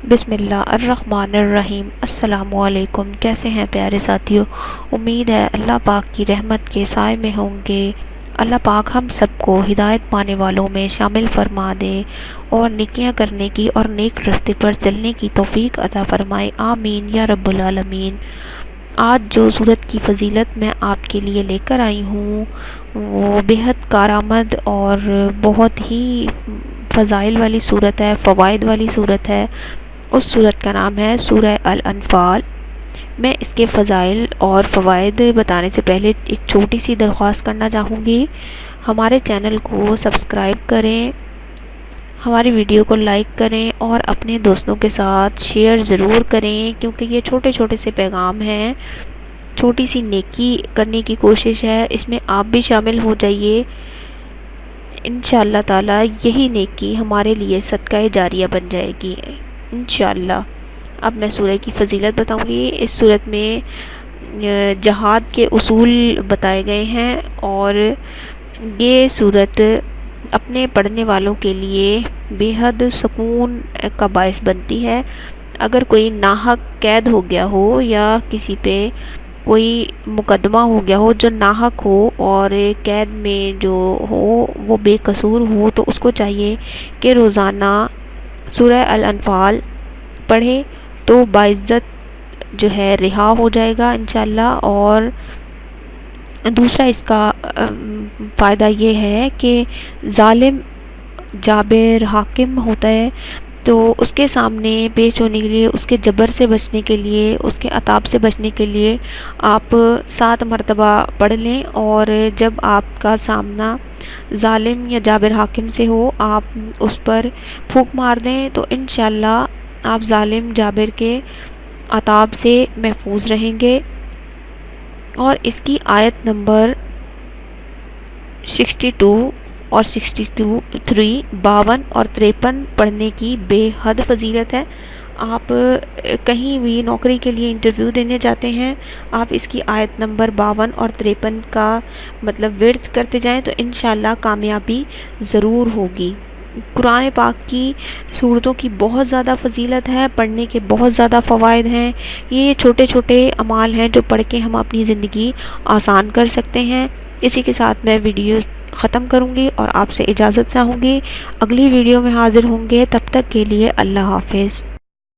بسم اللہ الرحمن الرحیم۔ السلام علیکم، کیسے ہیں پیارے ساتھیوں؟ امید ہے اللہ پاک کی رحمت کے سائے میں ہوں گے۔ اللہ پاک ہم سب کو ہدایت پانے والوں میں شامل فرما دے اور نیکیاں کرنے کی اور نیک راستے پر چلنے کی توفیق عطا فرمائے، آمین یا رب العالمین۔ آج جو صورت کی فضیلت میں آپ کے لیے لے کر آئی ہوں وہ بےحد کارآمد اور بہت ہی فضائل والی صورت ہے، فوائد والی صورت ہے۔ اس صورت کا نام ہے سورہ الانفال۔ میں اس کے فضائل اور فوائد بتانے سے پہلے ایک چھوٹی سی درخواست کرنا چاہوں گی۔ ہمارے چینل کو سبسکرائب کریں، ہماری ویڈیو کو لائک کریں اور اپنے دوستوں کے ساتھ شیئر ضرور کریں، کیونکہ یہ چھوٹے چھوٹے سے پیغام ہیں، چھوٹی سی نیکی کرنے کی کوشش ہے، اس میں آپ بھی شامل ہو جائیے۔ انشاءاللہ تعالی یہی نیکی ہمارے لیے صدقہ جاریہ بن جائے گی انشاءاللہ۔ اب میں سورہ کی فضیلت بتاؤں گی۔ اس سورت میں جہاد کے اصول بتائے گئے ہیں اور یہ سورت اپنے پڑھنے والوں کے لیے بے حد سکون کا باعث بنتی ہے۔ اگر کوئی ناحق قید ہو گیا ہو یا کسی پہ کوئی مقدمہ ہو گیا ہو جو ناحق ہو اور قید میں جو ہو وہ بے قصور ہو، تو اس کو چاہیے کہ روزانہ سورہ الانفال پڑھے تو باعزت جو ہے رہا ہو جائے گا انشاءاللہ۔ اور دوسرا اس کا فائدہ یہ ہے کہ ظالم جابر حاکم ہوتا ہے تو اس کے سامنے پیش ہونے کے لیے، اس کے جبر سے بچنے کے لیے، اس کے عذاب سے بچنے کے لیے آپ 7 مرتبہ پڑھ لیں، اور جب آپ کا سامنا ظالم یا جابر حاکم سے ہو آپ اس پر پھونک مار دیں تو انشاءاللہ آپ ظالم جابر کے عذاب سے محفوظ رہیں گے۔ اور اس کی آیت نمبر 62 اور 63، 52 اور 53 پڑھنے کی بے حد فضیلت ہے۔ آپ کہیں بھی نوکری کے لیے انٹرویو دینے جاتے ہیں، آپ اس کی آیت نمبر 52 اور 53 کا مطلب ورد کرتے جائیں تو انشاءاللہ کامیابی ضرور ہوگی۔ قرآن پاک کی صورتوں کی بہت زیادہ فضیلت ہے، پڑھنے کے بہت زیادہ فوائد ہیں۔ یہ چھوٹے چھوٹے اعمال ہیں جو پڑھ کے ہم اپنی زندگی آسان کر سکتے ہیں۔ اسی کے ساتھ میں ویڈیو ختم کروں گی اور آپ سے اجازت چاہوں گی۔ اگلی ویڈیو میں حاضر ہوں گے، تب تک کے لیے اللہ حافظ۔